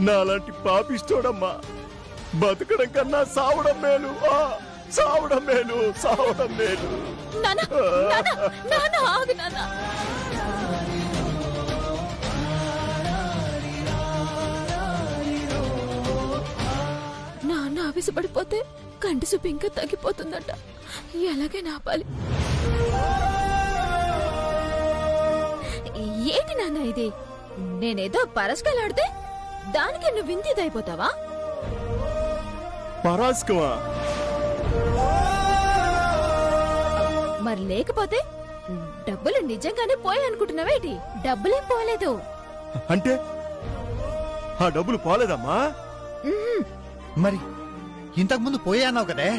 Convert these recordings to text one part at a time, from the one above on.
నాలాంటి పాపిస్తోడమ్మా. బతకడం కన్నా సావడం మేలు, సావడం మేలు, సావడం మేలు. నాన్న ఆవేశపడిపోతే కంటి చూపు ఇంకా తగ్గిపోతుందట. ఎలాగైనా ఆపాలి. ఏంటి నాన్న ఇది? నేనేదో పరస్కలాడితే దానికి నువ్వు వింతిదైపోతావా? పరాస్కమా? మరి లేకపోతే డబ్బులు నిజంగానే పోయాయనుకుంటున్నావేటి? డబ్బులేం పోలేదు. అంటే ఆ డబ్బులు పోలేదమ్మా? మరి ఇంతకు ముందు పోయాన్నావు కదే.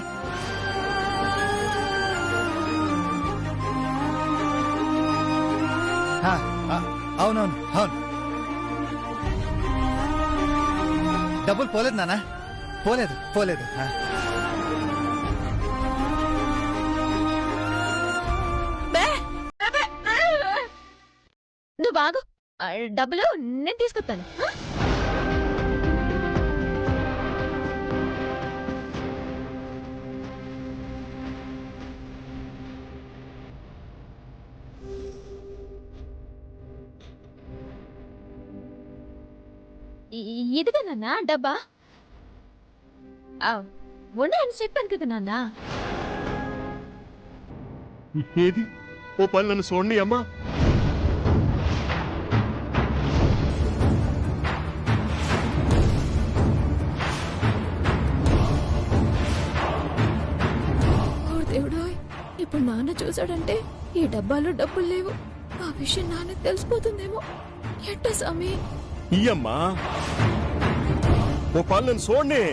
అవునవును అవును, డబ్బులు పోలేదు నాన్న, పోలేదు పోలేదు. నువ్వు బాగు, డబ్బులు నేను తీసుకొస్తాను. ఇదిగా నాన్న డబ్బా. ఉన్నాయని చెప్పాను కదా నాన్న. ఏది? ఓ పని నన్ను చూడండి అమ్మా. దేవుడా, ఇప్పుడు నాన్న చూసాడంటే ఈ డబ్బాలో డబ్బులు లేవు. ఆ విషయం నాన్నకు తెలిసిపోతుందేమో. ఎట్ట స్వామి? ఇయ్యమ్మా, ఓ పని నన్ను చూడండి.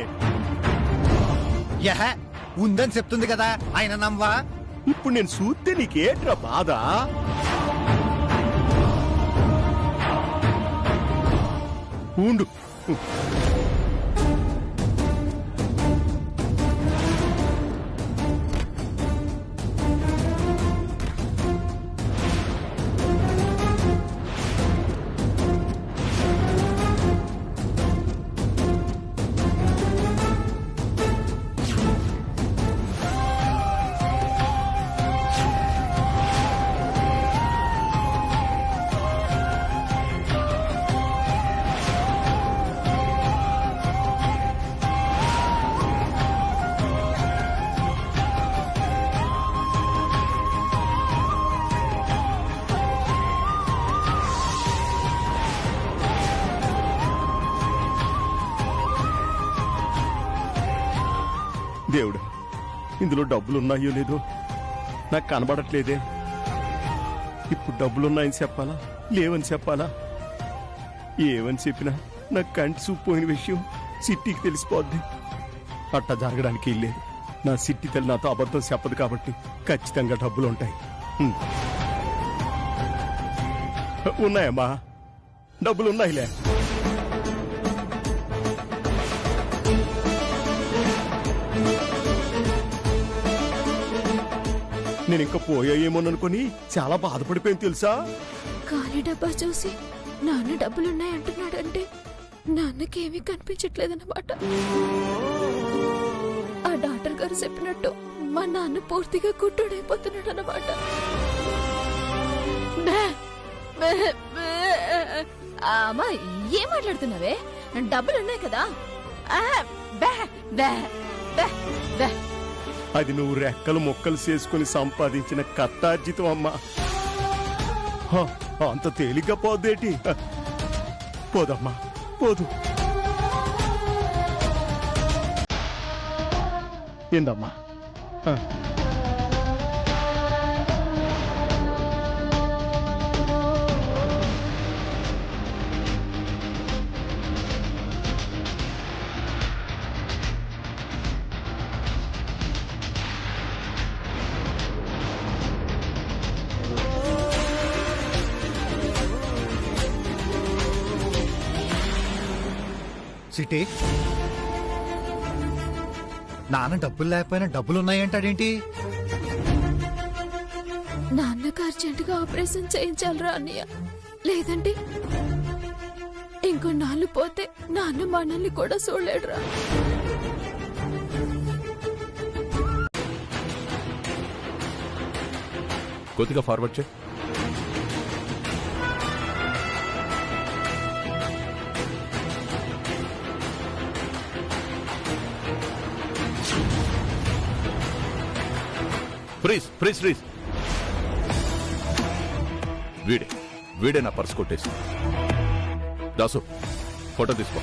ఉందని చెప్తుంది కదా, ఆయన నమ్మవా? ఇప్పుడు నేను చూస్తే నీకేట్రా బాధ? ఉండు. దేవుడా, ఇందులో డబ్బులున్నాయో లేదో నాకు కనబడట్లేదే. ఇప్పుడు డబ్బులున్నాయని చెప్పాలా, లేవని చెప్పాలా? ఏమని చెప్పినా నాకు కంటి చూపుపోయిన విషయం సిట్టికి తెలిసిపోద్ది. అట్టా జరగడానికి లేదు. నా సిట్టి తల్లి నాతో అబద్ధం చెప్పదు కాబట్టి ఖచ్చితంగా డబ్బులుంటాయి. ఉన్నాయమ్మా, డబ్బులున్నాయిలే. నేను ఇంకా పోయాయేమోననుకుని చాలా బాధపడిపోయింది తెలుసా? ఖాళీ డబ్బా చూసి నాన్న డబ్బులున్నాయంటున్నాడంటే నాన్నకేమీ కనిపించట్లేదన్నమాట. ఆ డాక్టర్ గారు చెప్పినట్టు మా నాన్న పూర్తిగా గుడ్డోడైపోతున్నాడు అన్నమాట. అమ్మా, ఏం మాట్లాడుతున్నావే? డబ్బులున్నాయి కదా. అది నువ్వు రెక్కలు మొక్కలు చేసుకుని సంపాదించిన కత్తార్జితం అమ్మా. అంత తేలిగ్గా పోదేటి? పోదమ్మా, పోదు. ఏందమ్మా? సిటీ, నాన్న డబ్బులు లేకపోయినా డబ్బులున్నాయంటాడేంటి? నాన్నకు అర్జెంటుగా ఆపరేషన్ చేయించాలరా అన్నయ్య, లేదంటే ఇంకో కొన్నాళ్ళు పోతే నాన్న మనల్ని కూడా చూడలేడురా. కొద్దిగా ఫార్వర్డ్ చేయి. Freeze freeze freeze. వీడే నా పర్స్ కొట్టేసి. దాసు ఫోటో తీసుకో.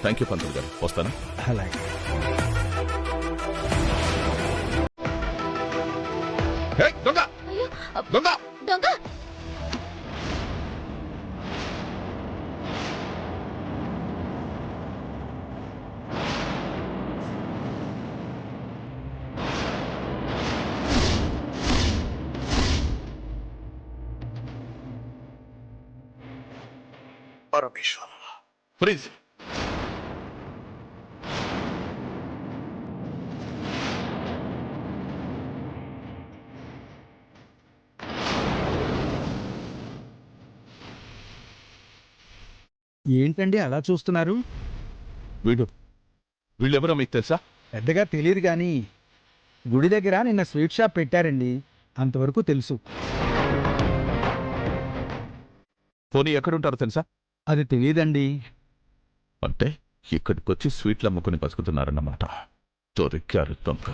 థ్యాంక్ యూ పంతులు గారు, వస్తానా? అలాగే. దొంగ దొంగ దొంగ పరమేశ్వర. ఫ్రీజ్. ఏంటండి అలా చూస్తున్నారు? వీళ్ళెవరో మీకు తెలుసా? పెద్దగా తెలియదు కానీ గుడి దగ్గర నిన్న స్వీట్ షాప్ పెట్టారండి, అంతవరకు తెలుసు. పోనీ ఎక్కడుంటారో తెలుసా? అది తెలియదండి. అంటే ఇక్కడికి వచ్చి స్వీట్లు అమ్ముకుని బతుకుతున్నారన్నమాట. దొరికారు దొంగ.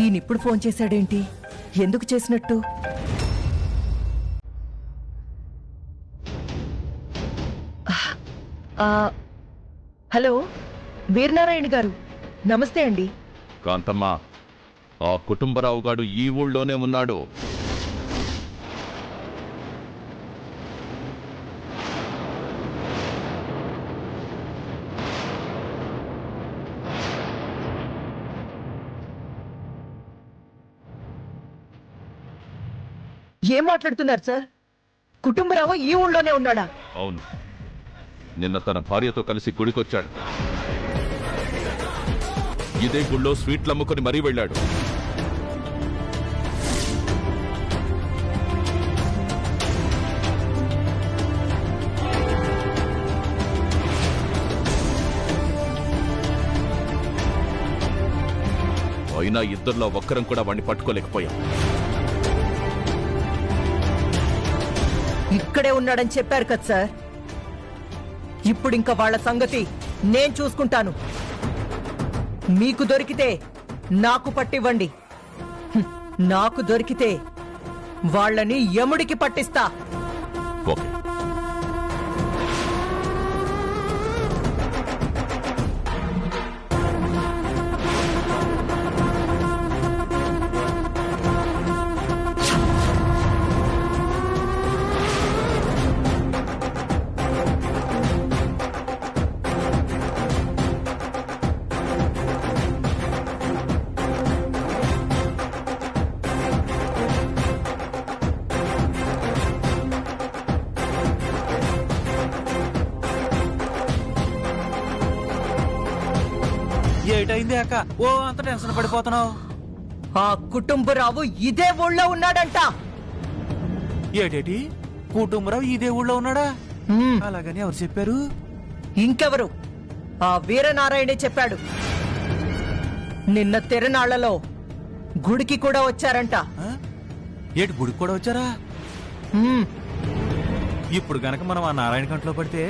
ఈయనిప్పుడు ఫోన్ చేశాడేంటి? ఎందుకు చేసినట్టు? హలో, వీరనారాయణ గారు, నమస్తే అండి. కాంతమ్మ, ఆ కుటుంబరావు గాడు ఈ ఊళ్ళోనే ఉన్నాడు. ఏం మాట్లాడుతున్నారు సార్? కుటుంబరావు ఈ ఊళ్ళోనే ఉన్నాడా? అవును, నిన్న తన భార్యతో కలిసి గుడికొచ్చాడు. ఇదే గుళ్ళో స్వీట్లు అమ్ముకుని మరీ వెళ్ళాడు. అయినా ఇద్దరిలో ఒక్కరం కూడా వాడిని పట్టుకోలేకపోయాం. ఇక్కడే ఉన్నాడని చెప్పారు కదా సార్. ఇప్పుడు ఇంకా వాళ్ళ సంగతి నేను చూసుకుంటాను. మీకు దొరికితే నాకు పట్టివ్వండి. నాకు దొరికితే వాళ్ళని యముడికి పట్టిస్తా. ఓకే. ఏటైంది అక్క? ఓ అంత టెన్షన్ పడిపోతున్నావు. ఆ కుటుంబరావు ఇదే ఊళ్ళో ఉన్నాడంట. ఏటేటి? కుటుంబరావు ఇదే ఊళ్ళో ఉన్నాడా? హ్మ్. అలాగని ఎవరు చెప్పారు? ఇంకెవరు? ఆ వీరనారాయణే చెప్పాడు. నిన్న తిరునాళ్లలో గుడికి కూడా వచ్చారంట. ఆ? ఏటి గుడికి కూడా వచ్చారా? హ్మ్. ఇప్పుడు గనక మనం ఆ నారాయణ కంట్లో పడితే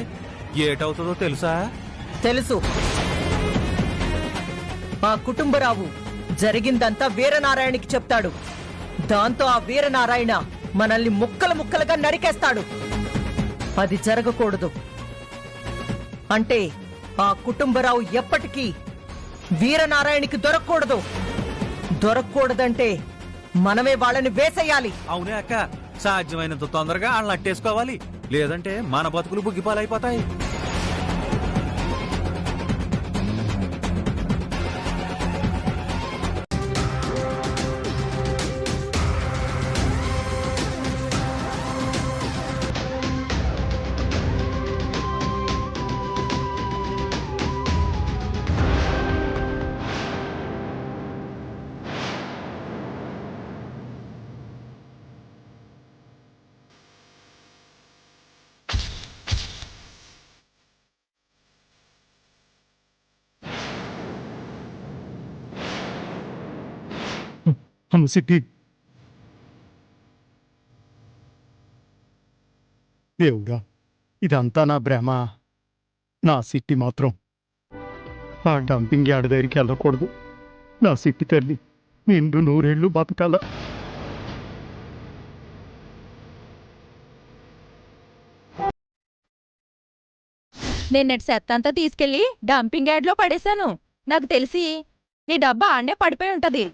ఏటవుతుందో తెలుసా? తెలుసు. ఆ కుటుంబరావు జరిగిందంతా వీరనారాయణకి చెప్తాడు. దాంతో ఆ వీరనారాయణ మనల్ని ముక్కలు ముక్కలుగా నరికేస్తాడు. అది జరగకూడదు. అంటే ఆ కుటుంబరావు ఎప్పటికీ వీరనారాయణకి దొరకకూడదు. దొరకకూడదంటే మనమే వాళ్ళని వేసేయాలి. అవునే అక్క, సాధ్యమైనంత తొందరగా వాళ్ళని అట్టేసుకోవాలి, లేదంటే మన బతుకులు బుగ్గిపాలైపోతాయి. అమ్మ సిట్టి, దేవుడా, ఇదంతా నా భ్రమ. నా సిట్టి మాత్రం ఆ డంపింగ్ యార్డ్ దగ్గరికి వెళ్ళకూడదు. నా సిట్టి తల్లి నిండు 100 ఏళ్ళు బతకాల. నిన్నటి చెత్త అంతా తీసుకెళ్లి డంపింగ్ యార్డ్లో పడేశాను. నాకు తెలిసి నీ డబ్బా ఆడనే పడిపోయి ఉంటది.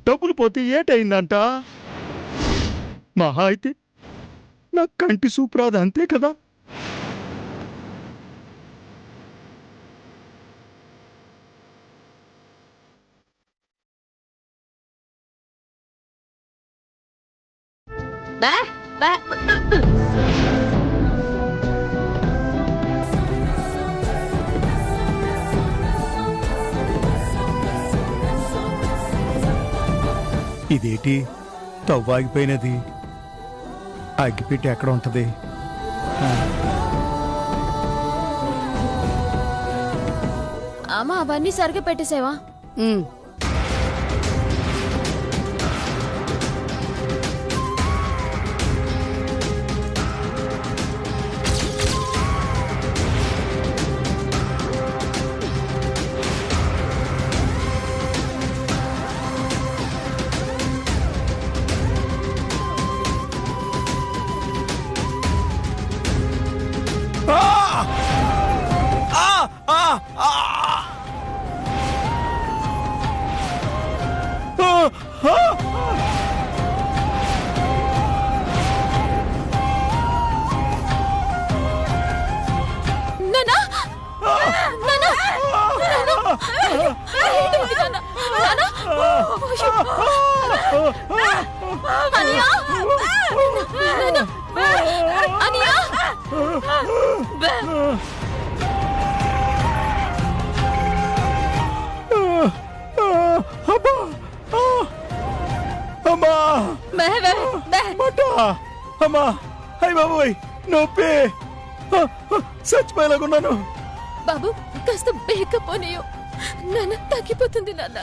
డబ్బులు పోతే ఏటైందంట? మహా అయితే నా కంటి సూప్రాది, అంతే కదా. ఇదేటి తవ్వాగిపోయినది? అగ్గిపెట్టి ఎక్కడ ఉంటది? అమ్మా అవన్నీ సరిగ్గా పెట్టేసేవా? అమ్మా, అయ్య బాబోయ్, నొప్పి, చచ్చిపోయేలాగున్నాను. బాబు కాస్త బేకపోనీయు, నాన్న తగ్గిపోతుంది నాన్న.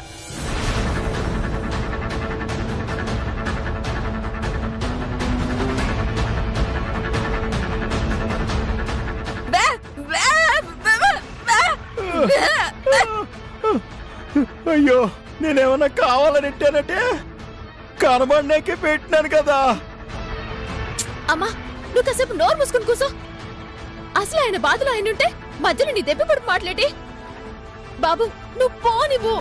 అయ్యో, నేనేమన్నా కావాలని ఇట్టానంటే కనబడినాకే పెట్టినాను కదా. అమ్మా నువ్వు కాసేపు నోరు మూసుకుని కూసో. అసలు ఆయన బాధలు ఆయన ఉంటే మధ్యలో నీ దెబ్బ పడి మాట్లాడి. బాబు నువ్వు పోనివ్వు.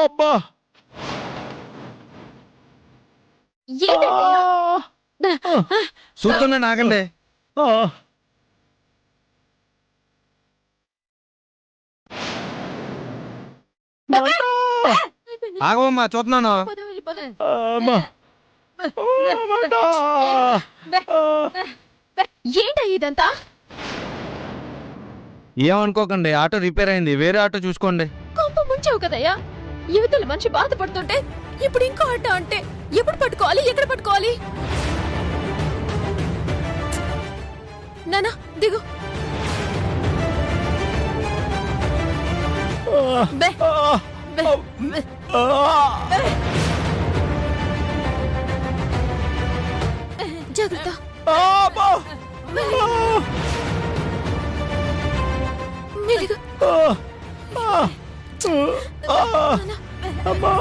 అబ్బా, చూస్తున్నా నాగండి. ఆగమ్మా, చూస్తున్నాను. ఏంటా ఇదంతా? ఏమనుకోకండి, ఆటో రిపేర్ అయింది, వేరే ఆటో చూసుకోండి. కొంప ముంచావు కదయ్యా. యువతల మనిషి బాధపడుతుంటే ఇప్పుడు ఇంకో ఆట అంటే ఎప్పుడు పట్టుకోవాలి, ఎక్కడ పట్టుకోవాలి? నానా దిగు. బే జాగ్రత్త. మెల్లిగా. అమ్మా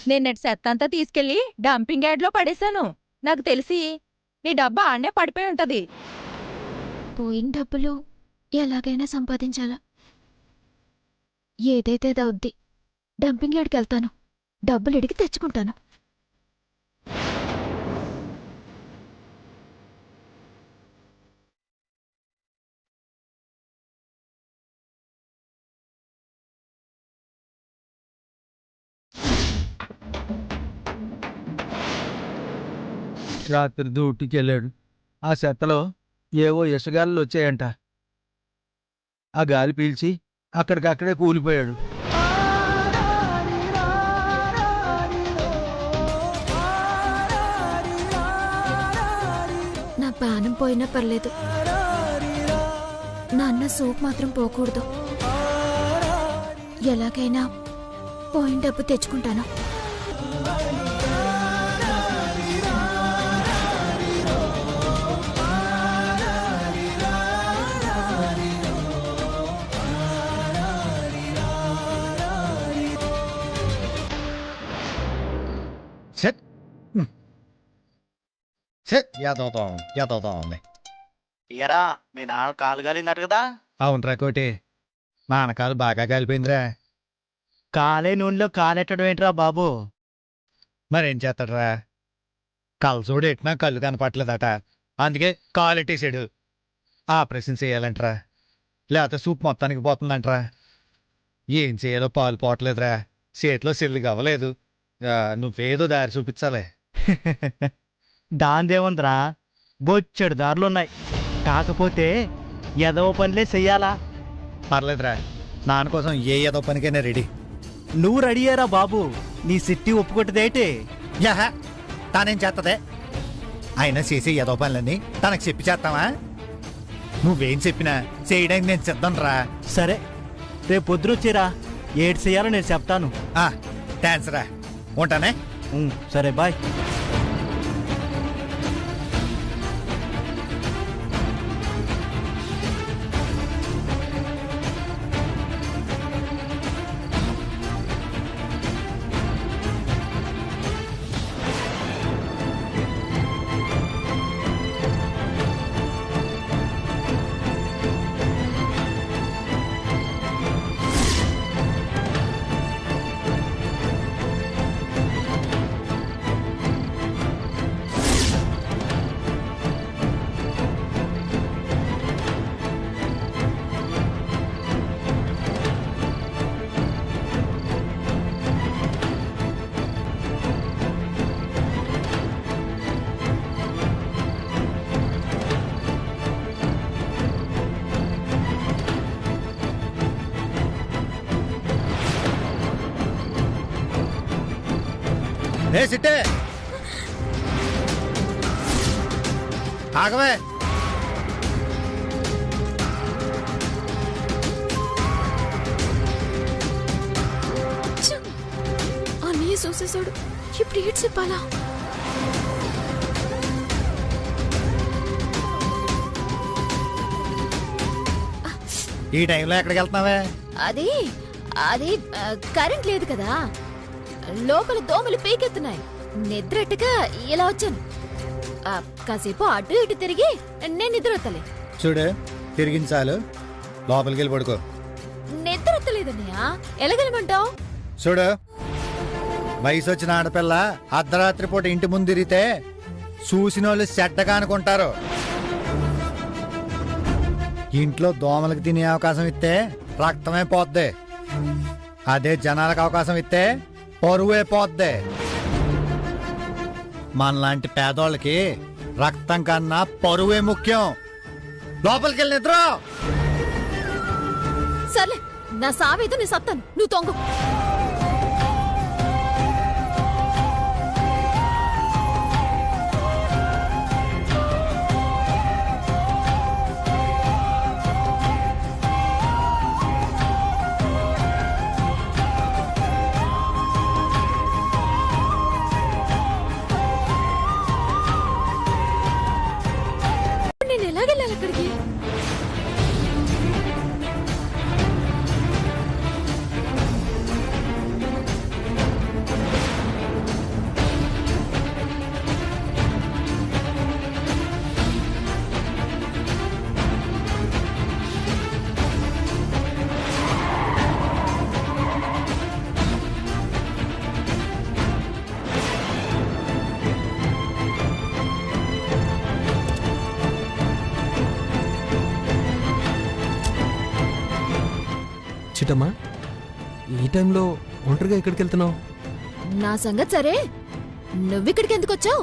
నేను నెట్ చెత్త అంతా తీసుకెళ్లి డంపింగ్ యార్డ్లో పడేశాను. నాకు తెలిసి నీ డబ్బా ఆడనే పడిపోయి ఉంటది. పోయిన డబ్బులు ఎలాగైనా సంపాదించాలా? ఏదైతే అవుద్ది. డంపింగ్ యార్డ్కి వెళ్తాను, డబ్బులు ఇడికి తెచ్చుకుంటాను. రాత్రి డ్యూటీకి వెళ్ళాడు. ఆ చెత్తలో ఏవో ఇసుగాలు వచ్చాయంట. ఆ గాలి పీల్చి అక్కడికక్కడే కూలిపోయాడు. నా ప్రాణం పోయినా పర్లేదు, నా అన్న సూప్ మాత్రం పోకూడదు. ఎలాగైనా పోయిన డబ్బు తెచ్చుకుంటాను. సెట్ సెట్ యాదవుతాం ఎరా మీ నాన్న కాలు కాలిందట కదా? అవునరా కోటి, నాన్నకాలు బాగా కాలిపోయిందిరా. కాలే నూనెలో కాలెట్టడం ఏంట్రా బాబు? మరేం చేస్తాడరా, కలసోడు ఎట్టినా కళ్ళు కనపట్లేదట, అందుకే కాలు ఎట్టేసాడు. ఆపరేషన్ చేయాలంటరా, లేకపోతే సూప్ మొత్తానికి పోతుందంటరా. ఏం చేయాలో పాలు పోవట్లేదురా, చేతిలో సెల్లు అవ్వలేదు. నువ్వేదో దారి చూపించాలి. దాందేముందిరా, బొచ్చెడు దారులున్నాయి. కాకపోతే ఎదవ పనిలే చెయ్యాలా? పర్లేదురా, నాన్న కోసం ఏ ఏదో పనికైనా రెడీ. నువ్వు రెడీయేరా బాబు, నీ సిట్టి ఒప్పుకొట్టదేటి? యహ, తానేం చేస్తదే? అయినా చేసే ఏదో పనులన్నీ తనకు చెప్పి చేస్తావా? నువ్వేం చెప్పినా చేయడానికి నేను సిద్ధం రా. సరే, రేపు పొద్దునొచ్చిరా, ఏడు చెయ్యాలో నేను చెప్తాను. థ్యాంక్స్ రా, ఉంటానే. సరే బాయ్. ఏ సిట్టే, ఆగవే. అన్నయ్య చూసేసాడు, ఇప్పుడు ఏడ్స్ చెప్పాలా? ఈ టైంలో ఎక్కడికి వెళ్తున్నావే? అది అది కరెంట్ లేదు కదా, లోపల దోమలు పీకెత్తున్నాయి. నిద్రట్టుగా ఇలా వచ్చాను. కాసేపు అటు ఇటు తిరిగి నేను నిద్రొత్తలే. చూడు, తిరిగించాలు, లోపలికి వెళ్ళి పడుకో. నిద్రొత్తలేదన్నయ్య, ఎలాగెళ్ళమంటావు? చూడు, వయసు వచ్చిన ఆడపిల్ల అర్ధరాత్రి పూట ఇంటి ముందు తిరిగితే చూసిన వాళ్ళు చెడ్డగా అనుకుంటారు. ఇంట్లో దోమలకు తినే అవకాశం ఇస్తే రక్తమే పోద్ది, అదే జనాలకు అవకాశం ఇస్తే పరువే పోద్ది. మనలాంటి పేదోళ్ళకి రక్తం కన్నా పరువే ముఖ్యం. లోపలికి వెళ్ళి నిద్ర. సర్లే, నా సావేదో నేను సత్తాను, నువ్వు తొంగు. నేను ఎలాగెళ్ళాలి అక్కడికి? చిట్టమ్మా, ఈ టైంలో ఒంటరిగా ఎక్కడికి వెళ్తున్నావు? నా సంగతి సరే, నువ్విక్కడికి ఎందుకు వచ్చావు?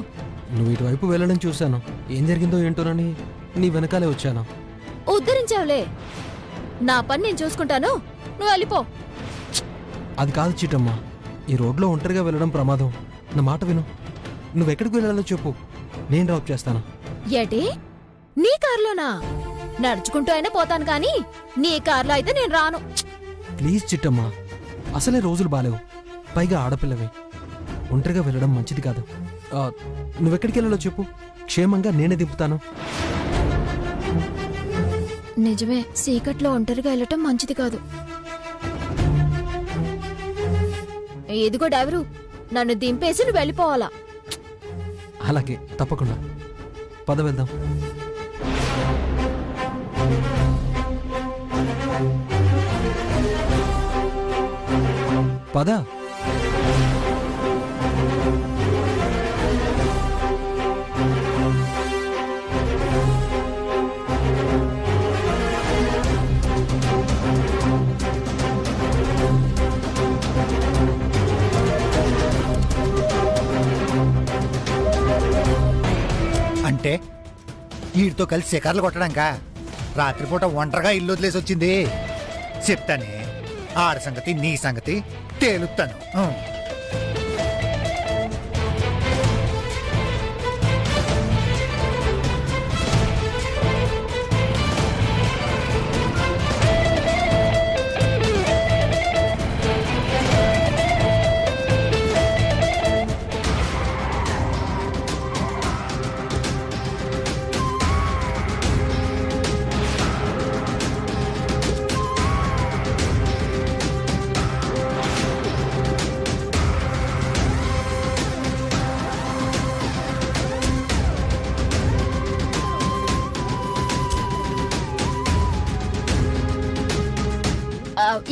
నువ్వు ఇటువైపు వెళ్ళడం చూశాను. ఏం జరిగిందో ఏంటోనని నీ వెనకాలే వచ్చాను. ఉద్ధరించావులే. నా పని నేను చూసుకుంటాను, నువ్వు వెళ్ళిపో. అది కాదు చిట్టమ్మా, ఈ రోడ్లో ఒంటరిగా వెళ్ళడం ప్రమాదం. నా మాట విను. నువ్వెక్కడికి వెళ్ళాలో చెప్పు, నేను డ్రాప్ చేస్తాను. ఏటి, నీ కారులోనా? నడుచుకుంటూ అయినా పోతాను కానీ నీ కారులో అయితే నేను రాను. ప్లీజ్ చిట్టమ్మా, అసలే రోజులు బాలేవు. పైగా ఆడపిల్లవే, ఒంటరిగా వెళ్ళడం మంచిది కాదు. నువ్వెక్కడికి వెళ్ళాలో చెప్పు, క్షేమంగా నేనే దింపుతాను. నిజమే, చీకట్లో ఒంటరిగా వెళ్ళటం మంచిది కాదు. ఇదిగో డ్రైవరు, నన్ను దింపేసి నువ్వు వెళ్ళిపోవాలా. అలాగే, తప్పకుండా. పద వెళ్దాం. పద. అంటే వీడితో కలిసి శిఖర్లు కొట్టడానిక రాత్రిపూట ఒంటరిగా ఇల్లు వదిలేసి వచ్చింది. చెప్తానే, ఆడ సంగతి నీ సంగతి తేలుతాను.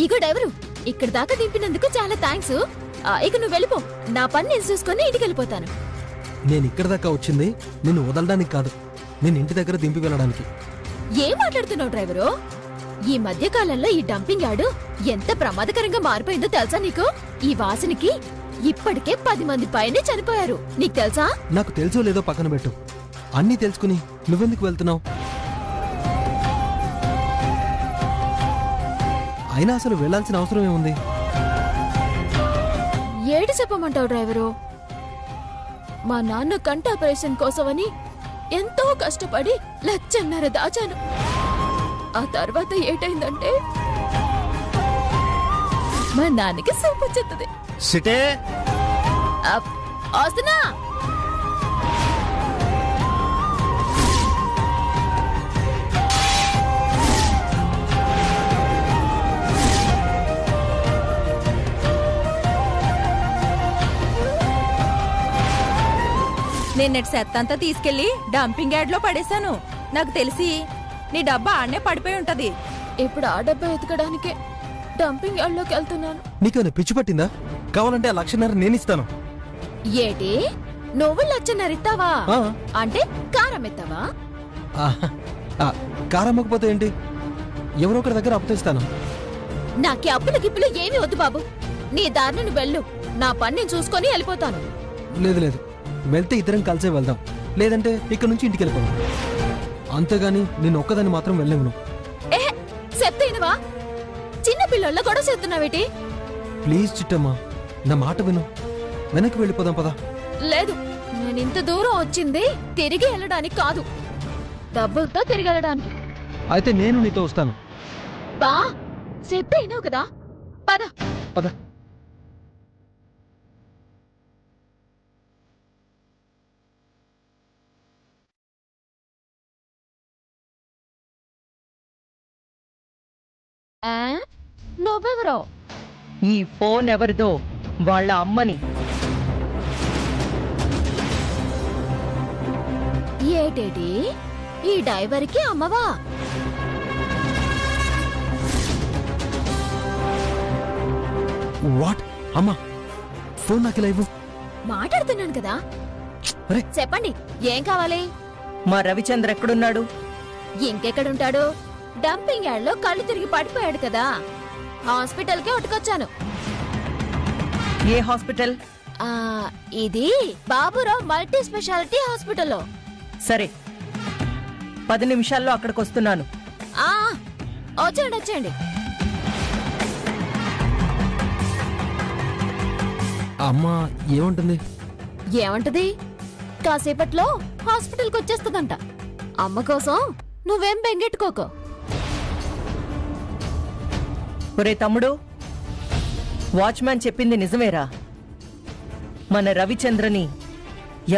ఇగో డ్రైవరు, ఇక్కడ దాకా దింపినందుకు చాలా థ్యాంక్స్. ఇక నువ్వు వెళ్ళిపో, నా పని నేను చూసుకొని ఇంటికి వెళ్ళిపోతాను. నేను ఇక్కడ దాకా వచ్చింది నిన్ను వదలడానికి కాదు, నేను ఇంటి దగ్గర దింపి వెళ్ళడానికి. ఏం మాట్లాడుతున్నావు డ్రైవరు? ఈ మధ్య కాలంలో ఈ డంపింగ్ యార్డు ఎంత ప్రమాదకరంగా మారిపోయిందో తెలుసా నీకు? ఈ వాసనకి ఇప్పటికే 10 మంది పైనే చనిపోయారు, నీకు తెలుసా? నాకు తెలుసో లేదో పక్కన పెట్టు. అన్నీ తెలుసుకుని నువ్వెందుకు వెళ్తున్నావు? అయినా అసలు వెళ్లాల్సిన అవసరం ఏముంది? ఏడు చెప్పమంటావు డ్రైవరు? మా నాన్న కంటి ఆపరేషన్ కోసమని ఎంతో కష్టపడి 1.5 లక్షలు దాచాను. ఆ తర్వాత ఏటైందంటే మా నాన్నకి సూపు చెత్తది. సిటే వస్తున్నా. నేను నెట్ సెత్తంతా తీసుకెళ్లి డంపింగ్ యార్డ్లో పడేశాను. నాకు తెలిసి నీ డబ్బా ఆడనే పడిపోయి ఉంటది. ఇప్పుడు ఆ డబ్బా ఎతకడానికే డంపింగ్ యార్డ్లోకి వెళ్తున్నాను. నీకేమైనా పిచ్చి పట్టిందా? కావాలంటే ఆ 1.5 లక్షలు నేను ఇస్తాను. ఏటి, నువ్వు 1.5 లక్షలు ఇస్తావా? ఆ. అంటే కారం ఎత్తావా? కారమ్మకపోతే ఏంటి, ఎవరో ఒకరి దగ్గర అప్పు తెస్తాను. నాకే అప్పులు గిప్పులు ఏమీ వద్దు బాబు. నీ దారిని నువ్వు వెళ్ళు, నా పని నేను చూసుకొని వెళ్ళిపోతాను. లేదు లేదు, వెళ్తే ఇద్దరం కలిసే వెళ్దాం, లేదంటే ఇక్కడ నుంచి ఇంటికి వెళ్ళిపోదాం. అంతేగాని నేను ఒక్కదాన్ని మాత్రం వెళ్ళలేను. చెప్తేనవా? చిన్న పిల్లల్లో గొడవ చేస్తున్నావేటి? ప్లీజ్ చిట్టమ్మా, నా మాట విను. వెనక్కి వెళ్ళిపోదాం పదా. లేదు, నేను ఇంత దూరం వచ్చింది తిరిగి వెళ్ళడానికి కాదు, డబ్బులతో తిరిగి వెళ్ళడానికి. అయితే నేను నీతో వస్తాను. బా చెప్తే అయినావు కదా, పద. పద. నువ్వెవరో? ఈ ఫోన్ ఎవరిదో? వాళ్ళ అమ్మని. ఏటేటి ఈ డ్రైవర్కి అమ్మవా? వాట్? అమ్మా, ఫోన్ నాకు ఇలా ఇవ్వు. మాట్లాడుతున్నాను కదా. అరే. చెప్పండి, ఏం కావాలి? మా రవిచంద్ర ఎక్కడున్నాడు? ఇంకెక్కడుంటాడు? డంపింగ్ యార్డ్ లో కళ్ళు తిరిగి పడిపోయాడు కదా, హాస్పిటల్కే ఉట్టుకొచ్చాను. ఏ హాస్పిటల్? ఇది బాబురావు మల్టీ స్పెషాలిటీ హాస్పిటల్లో. సరే, 10 నిమిషాల్లో అక్కడికి వస్తున్నాను. వచ్చేయండి వచ్చేయండి. అమ్మా ఏమంటుంది? ఏమంటది? కాసేపట్లో హాస్పిటల్కి వచ్చేస్తుందంట. అమ్మ కోసం నువ్వేం బెంగెట్టుకోకో. ఒరే తమ్ముడు, వాచ్మ్యాన్ చెప్పింది నిజమేరా? మన రవిచంద్రని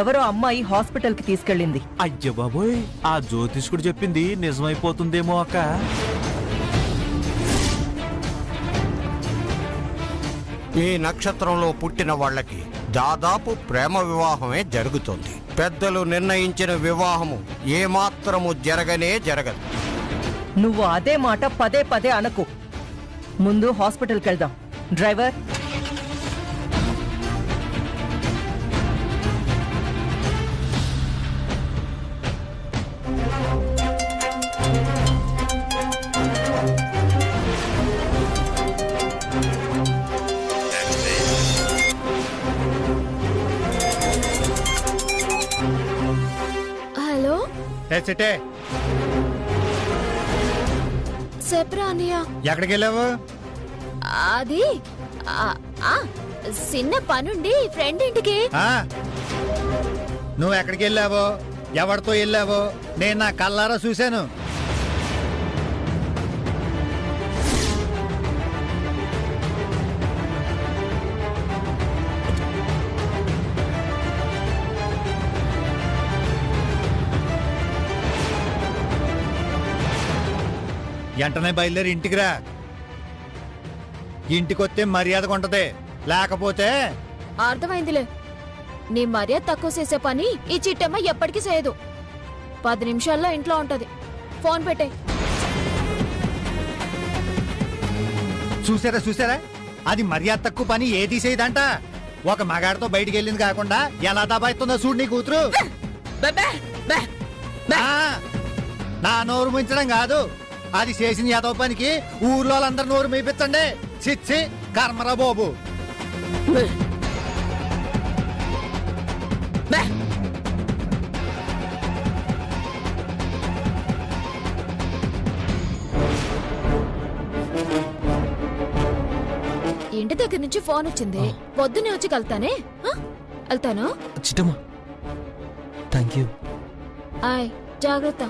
ఎవరో అమ్మాయి హాస్పిటల్కి తీసుకెళ్ళింది. అయ్య బాబోయ్, ఆ జ్యోతిష్కుడు చెప్పింది నిజమైపోతుందేమో అక్క. ఈ నక్షత్రంలో పుట్టిన వాళ్ళకి దాదాపు ప్రేమ వివాహమే జరుగుతుంది. పెద్దలు నిర్ణయించిన వివాహము ఏమాత్రము జరగనే జరగదు. నువ్వు అదే మాట పదే పదే అనకు. ముందు హాస్పిటల్కి వెళ్దాం. డ్రైవర్. హలో, సిటే చెప్పరా అన్నయ్య. ఎక్కడికి వెళ్ళావు? అది చిన్న పనుండి ఫ్రెండ్ ఇంటికి. నువ్వు ఎక్కడికి వెళ్ళావో, ఎవరితో వెళ్ళావో నేను నా కళ్ళారా చూశాను. వెంటనే బయలుదేరి ఇంటికి రా. ఇంటికొస్తే మర్యాద ఉంటది, లేకపోతే. అర్థమైందిలే. నీ మర్యాద తక్కువ చేసే పని ఈ చిట్టమ్మ ఎప్పటికీ చేయదు. 10 నిమిషాల్లో ఇంట్లో ఉంటది. ఫోన్ పెట్టే. చూసారా, అది మర్యాద తక్కువ పని ఏ తీసేదంట. ఒక మగాడితో బయటికి వెళ్ళింది కాకుండా ఎలా దబాయిస్తుందో చూడు నీ కూతురు. నా నోరు ముంచడం కాదు, అది చేసిన యాదవ పనికి ఊర్లో వాళ్ళందరూ నోరు మేపించండి. చిచ్చి కర్మరా బాబు. ఇంటి దగ్గర నుంచి ఫోన్ వచ్చింది. పొద్దునే వచ్చి కలుతానే. వెళ్తాను. చిట్టమ్మా, థ్యాంక్ యూ. జాగ్రత్త.